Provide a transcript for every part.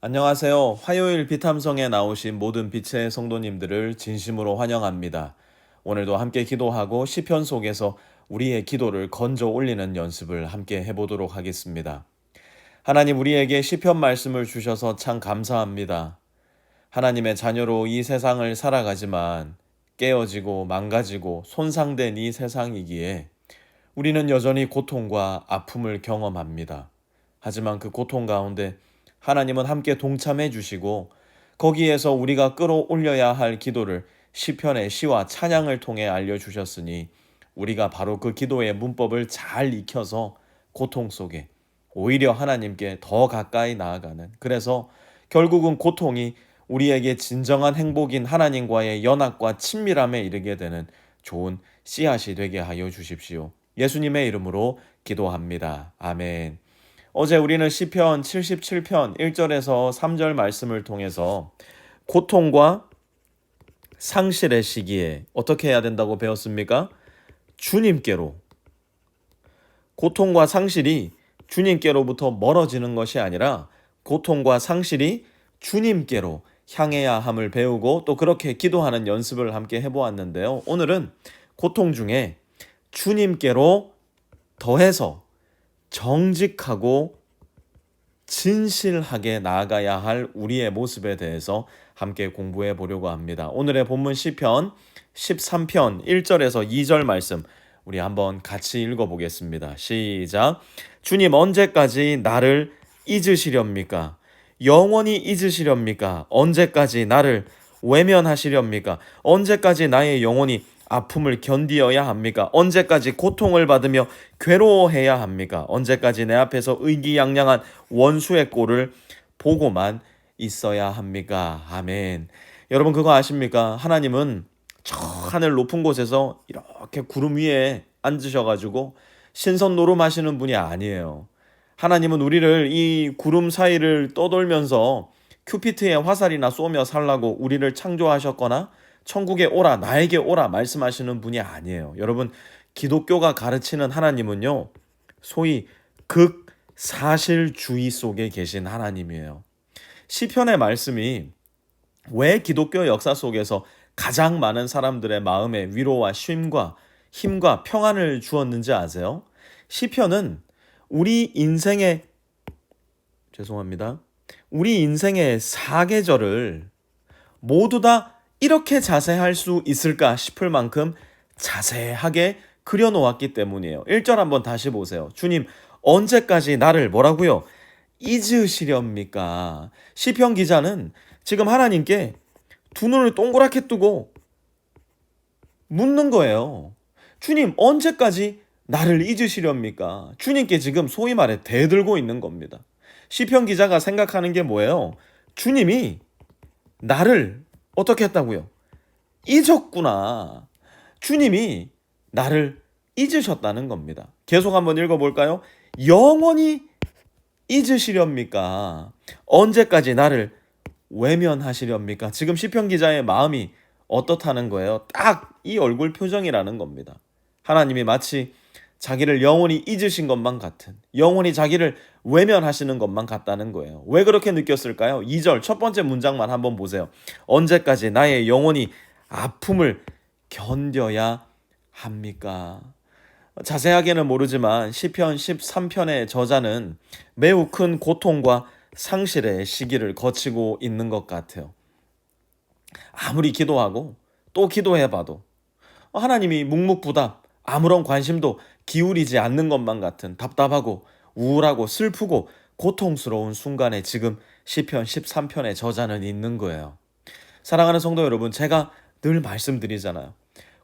안녕하세요. 화요일 비탐성에 나오신 모든 빛의 성도님들을 진심으로 환영합니다. 오늘도 함께 기도하고 시편 속에서 우리의 기도를 건져 올리는 연습을 함께 해보도록 하겠습니다. 하나님, 우리에게 시편 말씀을 주셔서 참 감사합니다. 하나님의 자녀로 이 세상을 살아가지만 깨어지고 망가지고 손상된 이 세상이기에 우리는 여전히 고통과 아픔을 경험합니다. 하지만 그 고통 가운데 하나님은 함께 동참해 주시고 거기에서 우리가 끌어올려야 할 기도를 시편의 시와 찬양을 통해 알려주셨으니 우리가 바로 그 기도의 문법을 잘 익혀서 고통 속에 오히려 하나님께 더 가까이 나아가는, 그래서 결국은 고통이 우리에게 진정한 행복인 하나님과의 연합과 친밀함에 이르게 되는 좋은 씨앗이 되게 하여 주십시오. 예수님의 이름으로 기도합니다. 아멘. 어제 우리는 시편 77편 1절에서 3절 말씀을 통해서 고통과 상실의 시기에 어떻게 해야 된다고 배웠습니까? 주님께로. 고통과 상실이 주님께로부터 멀어지는 것이 아니라 고통과 상실이 주님께로 향해야 함을 배우고 또 그렇게 기도하는 연습을 함께 해보았는데요. 오늘은 고통 중에 주님께로 더해서 정직하고 진실하게 나아가야 할 우리의 모습에 대해서 함께 공부해 보려고 합니다. 오늘의 본문 시편 13편 1절에서 2절 말씀 우리 한번 같이 읽어보겠습니다. 시작. 주님, 언제까지 나를 잊으시렵니까? 영원히 잊으시렵니까? 언제까지 나를 외면하시렵니까? 언제까지 나의 영혼이 아픔을 견디어야 합니까? 언제까지 고통을 받으며 괴로워해야 합니까? 언제까지 내 앞에서 의기양양한 원수의 꼴을 보고만 있어야 합니까? 아멘. 여러분, 그거 아십니까? 하나님은 저 하늘 높은 곳에서 이렇게 구름 위에 앉으셔가지고 신선 노름하시는 분이 아니에요. 하나님은 우리를 이 구름 사이를 떠돌면서 큐피트의 화살이나 쏘며 살라고 우리를 창조하셨거나 천국에 오라, 나에게 오라 말씀하시는 분이 아니에요. 여러분, 기독교가 가르치는 하나님은요, 소위 극사실주의 속에 계신 하나님이에요. 시편의 말씀이 왜 기독교 역사 속에서 가장 많은 사람들의 마음에 위로와 쉼과 힘과 평안을 주었는지 아세요? 시편은 우리 인생의 우리 인생의 사계절을 모두 다 이렇게 자세할 수 있을까 싶을 만큼 자세하게 그려놓았기 때문이에요. 1절 한번 다시 보세요. 주님, 언제까지 나를 뭐라고요? 잊으시렵니까? 시편 기자는 지금 하나님께 두 눈을 동그랗게 뜨고 묻는 거예요. 주님, 언제까지 나를 잊으시렵니까? 주님께 지금 소위 말해 대들고 있는 겁니다. 시편 기자가 생각하는 게 뭐예요? 주님이 나를 어떻게 했다고요? 잊었구나. 주님이 나를 잊으셨다는 겁니다. 계속 한번 읽어볼까요? 영원히 잊으시렵니까? 언제까지 나를 외면하시렵니까? 지금 시편 기자의 마음이 어떻다는 거예요? 딱 이 얼굴 표정이라는 겁니다. 하나님이 마치 자기를 영원히 잊으신 것만 같은, 영원히 자기를 외면하시는 것만 같다는 거예요. 왜 그렇게 느꼈을까요? 2절 첫 번째 문장만 한번 보세요. 언제까지 나의 영혼이 아픔을 견뎌야 합니까? 자세하게는 모르지만 시편 13편의 저자는 매우 큰 고통과 상실의 시기를 거치고 있는 것 같아요. 아무리 기도하고 또 기도해봐도 하나님이 묵묵부답 아무런 관심도 기울이지 않는 것만 같은 답답하고 우울하고 슬프고 고통스러운 순간에 지금 시편 13편의 저자는 있는 거예요. 사랑하는 성도 여러분, 제가 늘 말씀드리잖아요.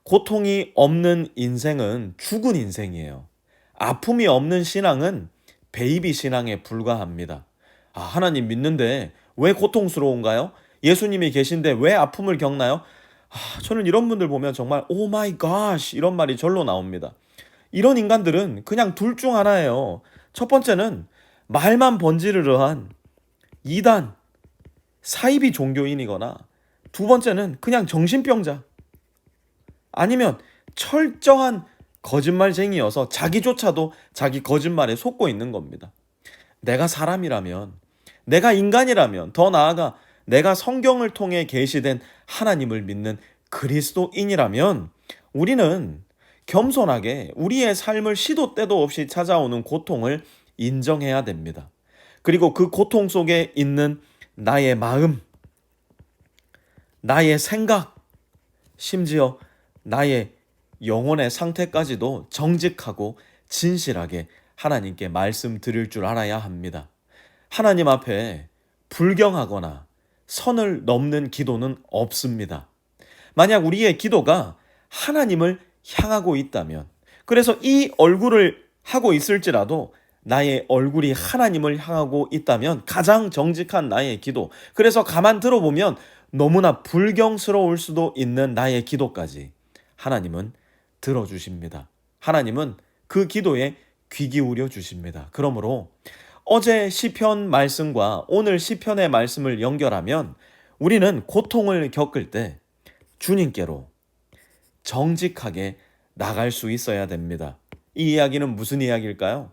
고통이 없는 인생은 죽은 인생이에요. 아픔이 없는 신앙은 베이비 신앙에 불과합니다. 하나님 믿는데 왜 고통스러운가요? 예수님이 계신데 왜 아픔을 겪나요? 저는 이런 분들 보면 정말 오 마이 갓 이런 말이 절로 나옵니다. 이런 인간들은 그냥 둘 중 하나예요. 첫 번째는 말만 번지르르한 이단 사이비 종교인이거나, 두 번째는 그냥 정신병자, 아니면 철저한 거짓말쟁이여서 자기조차도 자기 거짓말에 속고 있는 겁니다. 내가 사람이라면 내가 인간이라면, 더 나아가 내가 성경을 통해 계시된 하나님을 믿는 그리스도인이라면 우리는 겸손하게 우리의 삶을 시도 때도 없이 찾아오는 고통을 인정해야 됩니다. 그리고 그 고통 속에 있는 나의 마음, 나의 생각, 심지어 나의 영혼의 상태까지도 정직하고 진실하게 하나님께 말씀드릴 줄 알아야 합니다. 하나님 앞에 불경하거나 선을 넘는 기도는 없습니다. 만약 우리의 기도가 하나님을 향하고 있다면, 그래서 이 얼굴을 하고 있을지라도 나의 얼굴이 하나님을 향하고 있다면 가장 정직한 나의 기도, 그래서 가만 들어보면 너무나 불경스러울 수도 있는 나의 기도까지 하나님은 들어주십니다. 하나님은 그 기도에 귀 기울여 주십니다. 그러므로 어제 시편 말씀과 오늘 시편의 말씀을 연결하면 우리는 고통을 겪을 때 주님께로 정직하게 나갈 수 있어야 됩니다. 이 이야기는 무슨 이야기일까요?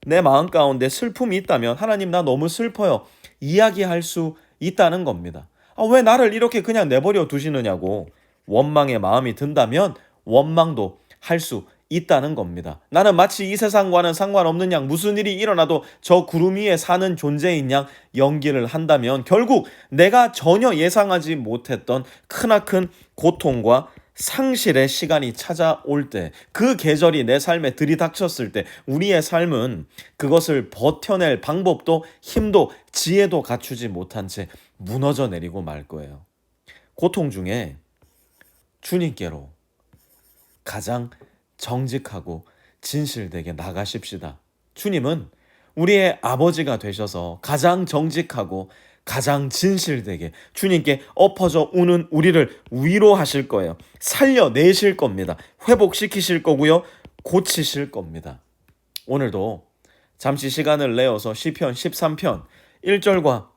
내 마음 가운데 슬픔이 있다면 하나님 나 너무 슬퍼요 이야기할 수 있다는 겁니다. 왜 나를 이렇게 그냥 내버려 두시느냐고 원망의 마음이 든다면 원망도 할 수 있다는 겁니다. 나는 마치 이 세상과는 상관없는 양, 무슨 일이 일어나도 저 구름 위에 사는 존재인 양 연기를 한다면 결국 내가 전혀 예상하지 못했던 크나큰 고통과 상실의 시간이 찾아올 때, 그 계절이 내 삶에 들이닥쳤을 때 우리의 삶은 그것을 버텨낼 방법도 힘도 지혜도 갖추지 못한 채 무너져 내리고 말 거예요. 고통 중에 주님께로 가장 정직하고 진실되게 나가십시다. 주님은 우리의 아버지가 되셔서 가장 정직하고 가장 진실되게 주님께 엎어져 우는 우리를 위로하실 거예요. 살려내실 겁니다. 회복시키실 거고요. 고치실 겁니다. 오늘도 잠시 시간을 내어서 시편 13편 1절과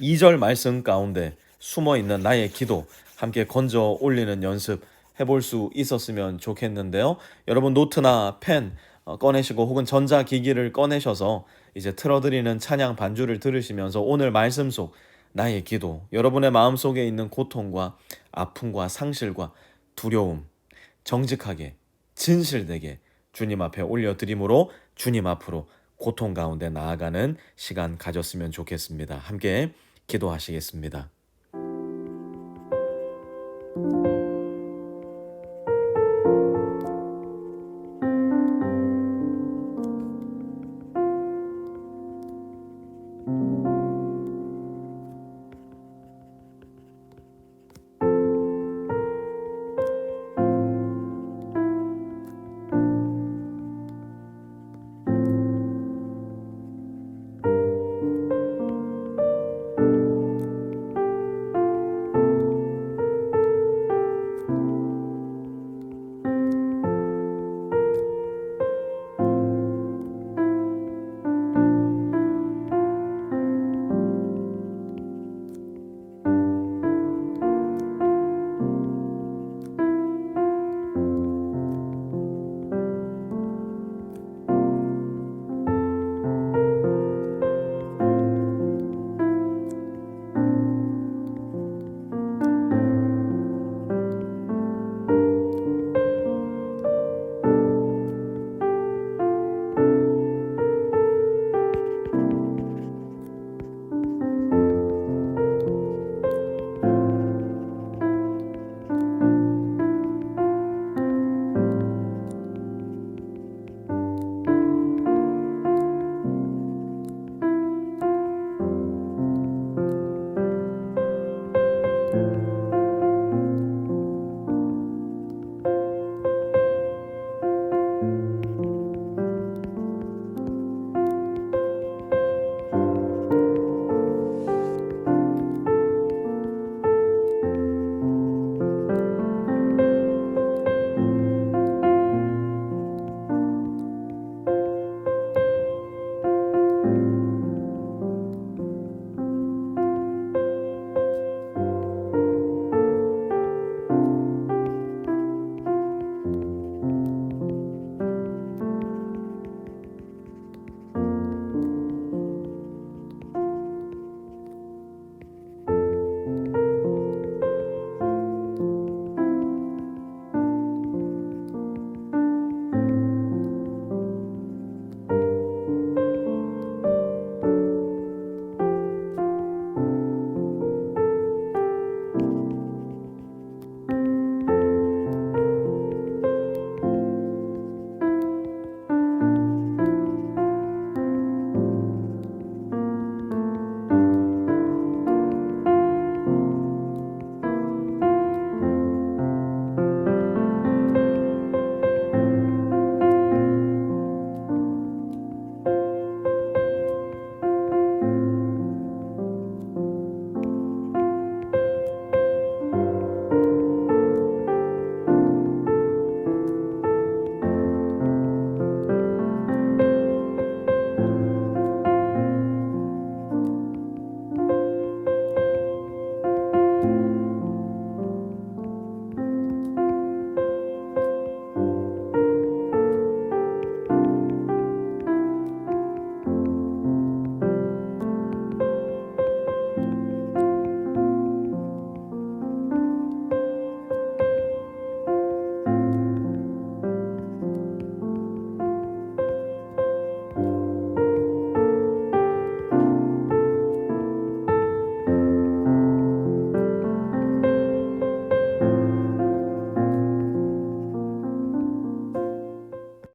2절 말씀 가운데 숨어있는 나의 기도 함께 건져 올리는 연습 해볼 수 있었으면 좋겠는데요. 여러분 노트나 펜 꺼내시고 혹은 전자기기를 꺼내셔서 이제 틀어드리는 찬양 반주를 들으시면서 오늘 말씀 속 나의 기도, 여러분의 마음속에 있는 고통과 아픔과 상실과 두려움 정직하게 진실되게 주님 앞에 올려드림으로 주님 앞으로 고통 가운데 나아가는 시간 가졌으면 좋겠습니다. 함께 기도하시겠습니다.